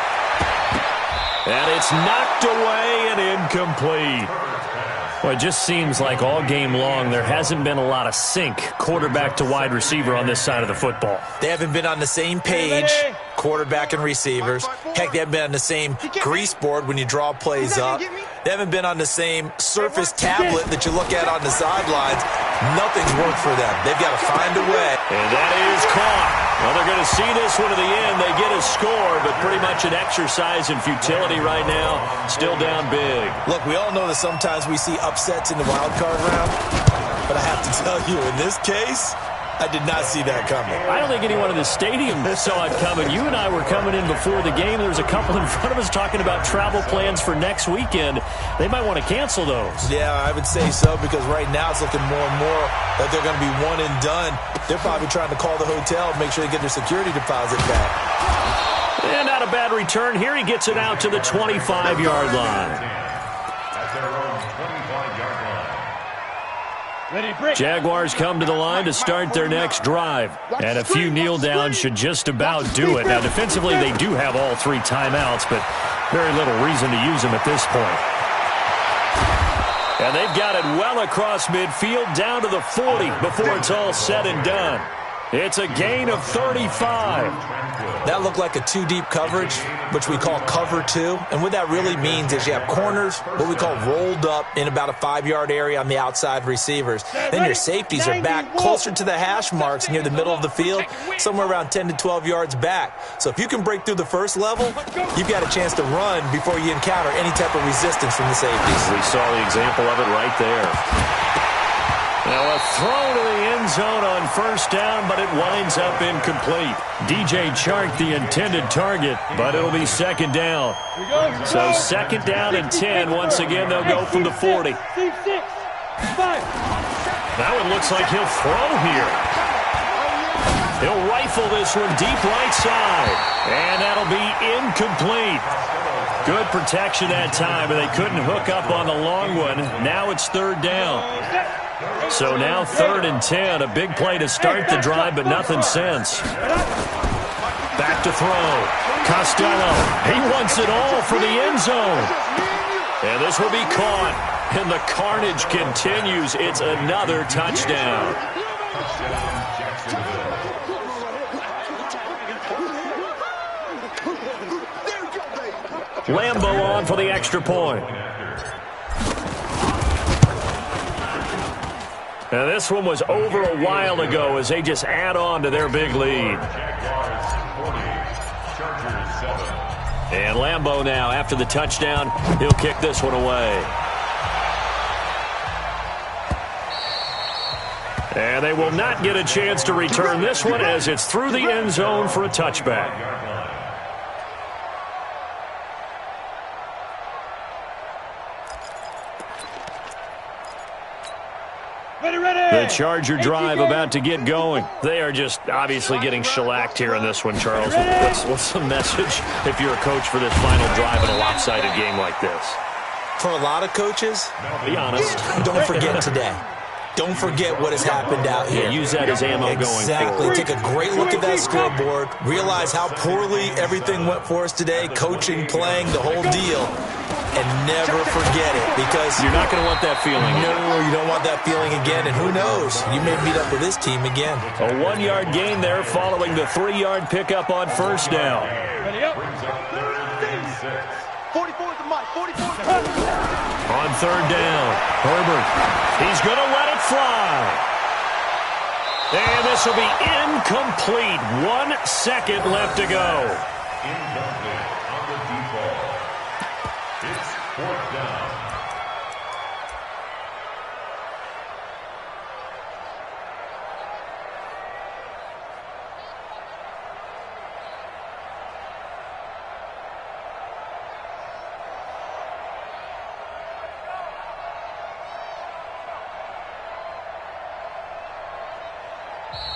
And it's knocked away and incomplete. Well, it just seems like all game long there hasn't been a lot of sync quarterback to wide receiver on this side of the football. They haven't been on the same page, quarterback and receivers. Heck, they haven't been on the same grease board when you draw plays up. They haven't been on the same surface tablet that you look at on the sidelines. Nothing's worked for them. They've got to find a way. And that is caught. Well, they're going to see this one to the end. They get a score, but pretty much an exercise in futility right now. Still down big. Look, we all know that sometimes we see upsets in the wild card round, but I have to tell you, in this case, I did not see that coming. I don't think anyone in the stadium saw it coming. You and I were coming in before the game. There was a couple in front of us talking about travel plans for next weekend. They might want to cancel those. Yeah, I would say so, because right now it's looking more and more that they're going to be one and done. They're probably trying to call the hotel, make sure they get their security deposit back. And not a bad return. Here he gets it out to the 25-yard line. At their own 25-yard line. Jaguars come to the line to start their next drive. And a few kneel downs should just about do it. Now, defensively, they do have all 3 timeouts, but very little reason to use them at this point. And they've got it well across midfield down to the 40 before it's all said and done. It's a gain of 35. That looked like a 2-deep coverage, which we call cover 2. And what that really means is you have corners, what we call rolled up in about a 5-yard area on the outside receivers. Then your safeties are back closer to the hash marks near the middle of the field, somewhere around 10 to 12 yards back. So if you can break through the first level, you've got a chance to run before you encounter any type of resistance from the safeties. We saw the example of it right there. Now a throw to the end zone on first down, but it winds up incomplete. DJ Chark, the intended target, but it'll be second down. So second down and 10. Once again, they'll go from the 40. Now it looks like he'll throw here. He'll rifle this one deep right side, and that'll be incomplete. Good protection that time, and they couldn't hook up on the long one. Now it's third down. So now 3rd and 10. A big play to start the drive, but nothing since. Back to throw. Costello. He wants it all for the end zone. And this will be caught. And the carnage continues. It's another touchdown. Lambeau on for the extra point. And this one was over a while ago as they just add on to their big lead. And Lambeau now, after the touchdown, he'll kick this one away. And they will not get a chance to return this one as it's through the end zone for a touchback. The Charger drive about to get going. They are just obviously getting shellacked here in this one, Charles. What's the message if you're a coach for this final drive in a lopsided game like this? For a lot of coaches, be honest, don't forget today. Don't forget what has happened out here. Yeah, use that as ammo going forward. Exactly. Take a great look at that scoreboard. Realize how poorly everything went for us today. Coaching, playing, the whole deal. And never forget it, because you're not going to want that feeling. No, you don't want that feeling again. And who knows? You may meet up with this team again. A 1-yard gain there following the 3-yard pickup on first down. 44 to Mike. 44 to On third down, Herbert. He's going to let it fly. And this will be incomplete. 1 second left to go. Incomplete on the default. It's 4th down.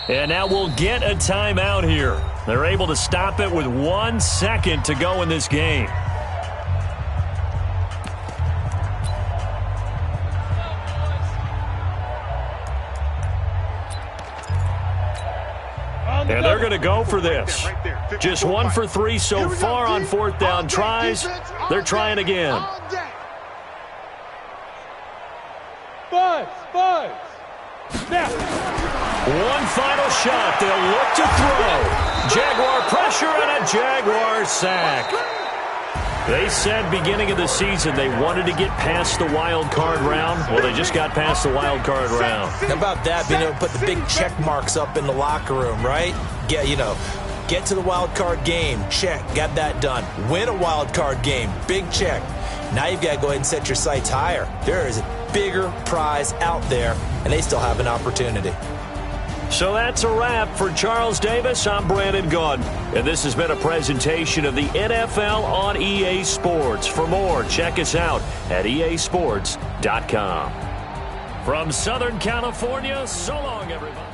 And now we'll get a timeout here. They're able to stop it with 1 second to go in this game. And they're going to go for this. Just 1 for 3 so far on 4th down tries. They're trying again. Five. One final shot. They'll look to throw. Jaguar pressure and a Jaguar sack. They said beginning of the season they wanted to get past the wild card round. Well, they just got past the wild card round. How about that? Being able to put the big check marks up in the locker room, right? Get to the wild card game. Check. Got that done. Win a wild card game. Big check. Now you've got to go ahead and set your sights higher. There is a bigger prize out there, and they still have an opportunity. So that's a wrap for Charles Davis. I'm Brandon Gaudin, and this has been a presentation of the NFL on EA Sports. For more, check us out at easports.com. From Southern California, so long, everybody.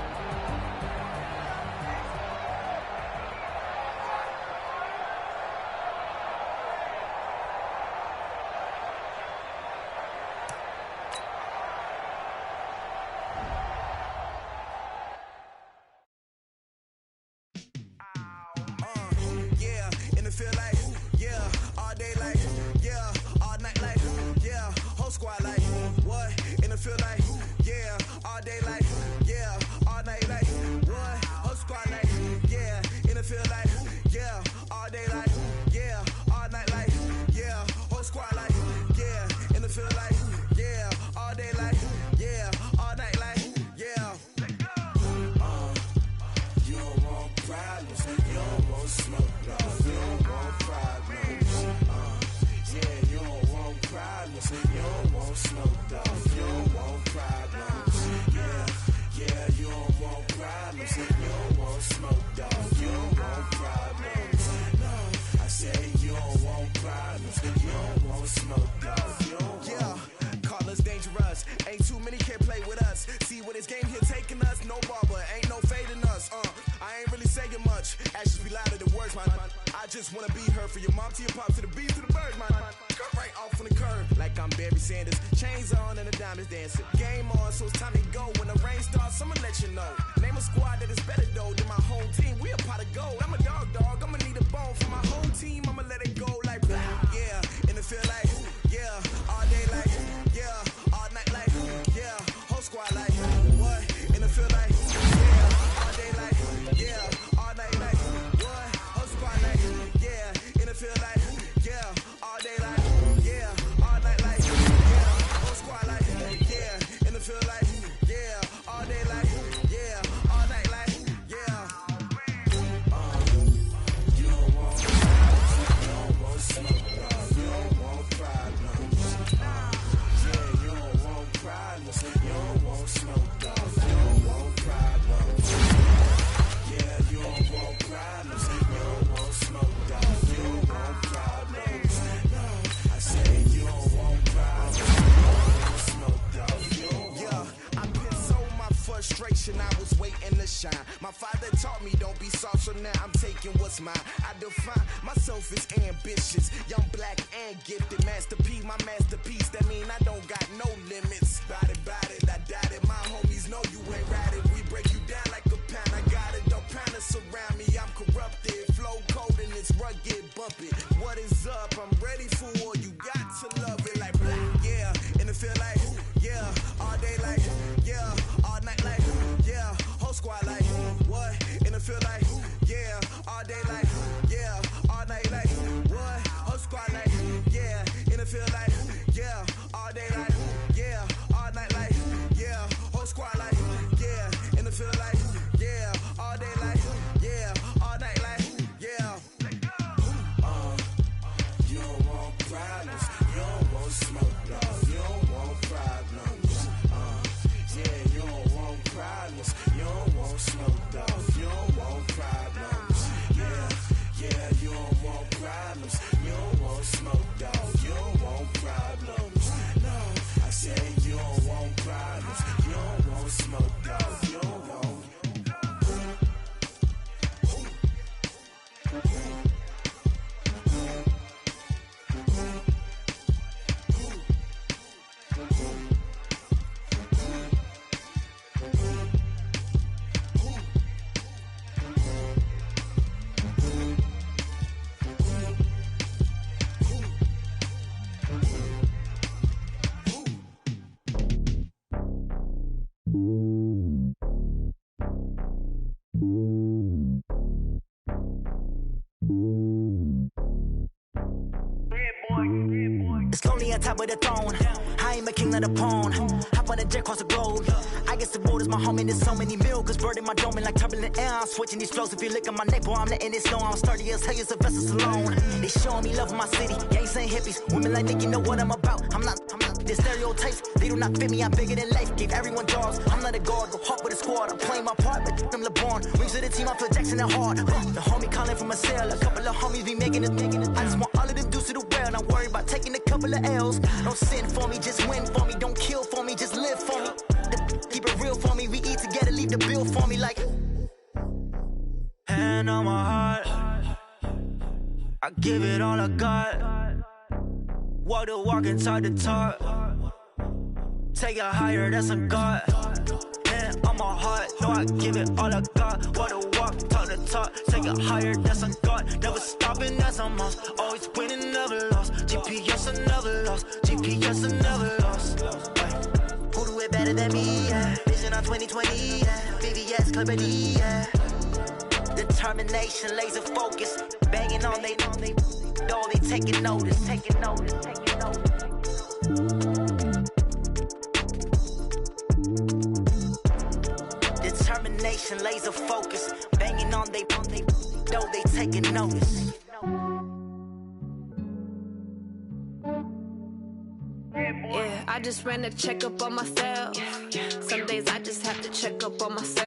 just wanna be her. For your mom to your pop to the beat to the bird, man. Cut right off on the curb, like I'm Barry Sanders. Chains on and the diamonds dancing. Game on, so it's time to go. When the rain starts, I'ma let you know. Name a squad that is better though than my whole team. We a pot of gold. I'm a dog. I'ma need a bone for my whole team. I'ma let it go like yeah. And it feel like yeah. All day like yeah. All night like yeah. Whole squad like what? And it feel like yeah. All day like yeah. All night like what? Whole squad like yeah. And it feel like yeah. All day like yeah. All night like yeah. Whole squad like yeah. And it feel like yeah. All day like yeah. All night like yeah. You don't want problems. You don't want smoke. You don't want problems. Yeah, you don't want problems. You don't want smoke. You don't want problems. Yeah, you don't want problems. You don't want smoke. You don't want problems. No, I say you don't want problems. You don't want smoke. Yeah, I've been so my frustration. I was waiting to shine. My father taught me don't be soft, so now I'm taking what's mine. I define myself as ambitious, young, black, and gifted. Master P, my masterpiece. That mean I don't got no limits. Bout it, I doubt it. My homies know you ain't ratted. We break you down like a pound. I got it, don't pound us around me. I'm corrupted, flow cold and it's rugged, bumpy. What is up? I'm ready for war. You got to love it like black, yeah. And it feel like yeah. All day like yeah. All night like yeah. Whole squad like what? And it feel like yeah. All day like yeah. All night like what? Whole squad like yeah. And it feel like yeah. All day like yeah. All night like yeah. Whole squad like yeah. And it feel like yeah. All day like yeah. All night like yeah. You don't want problems. You don't want smoke. No, you don't want problems. Yeah, you don't want problems. You don't want smoke. No, you don't want problems. Yeah, you don't want problems. You don't want smoke. No, you don't want problems. No, I said you don't want problems. You don't want smoke. No, you don't want. It's lonely on top of the throne. I ain't a king of the pawn. Hop on a jet across the globe. I guess the road is my home and there's so many milkers. Bird in my dome and like turbulent air. I'm switching these flows. If you look at my neck, boy, I'm letting it snow. I'm sturdy as hell, as a vessel alone. They showing me love in my city. Gangs ain't hippies. Women like Nick, you know what I'm about. I'm not the stereotypes. They do not fit me. I'm bigger than life. Gave everyone jobs. I'm not a guard. Go hard with a squad. I'm playing my part, but I'm LeBron. Rings to the team. I feel Jackson and hard. The homie calling from a cell. A couple of homies be making it. I just want all of them dudes to the well. Not worry about taking a couple of L's. Don't sin for me, just win for me. Don't kill for me, just live for me. Keep it real for me. We eat together, leave the bill for me like. Hand on my heart, I give it all I got. Walk the walk and talk the talk. Take it higher, that's a God. Hand on my heart, no, I give it all I got. Walk the walk, talk the talk. Take it higher, that's a God. Never stopping, that's a must. Always winning, never lost. GPS, I never lost. GPS, I never lost. Who do it better than me? Yeah. Vision on 2020. Yeah. VVS, Clippity. Yeah. Determination, laser focus. Banging on they know they taking notice. Taking notice. Taking notice. Determination, laser focus. Banging on they know they taking notice. Yeah, I just ran a checkup on myself. Some days I just have to check up on myself.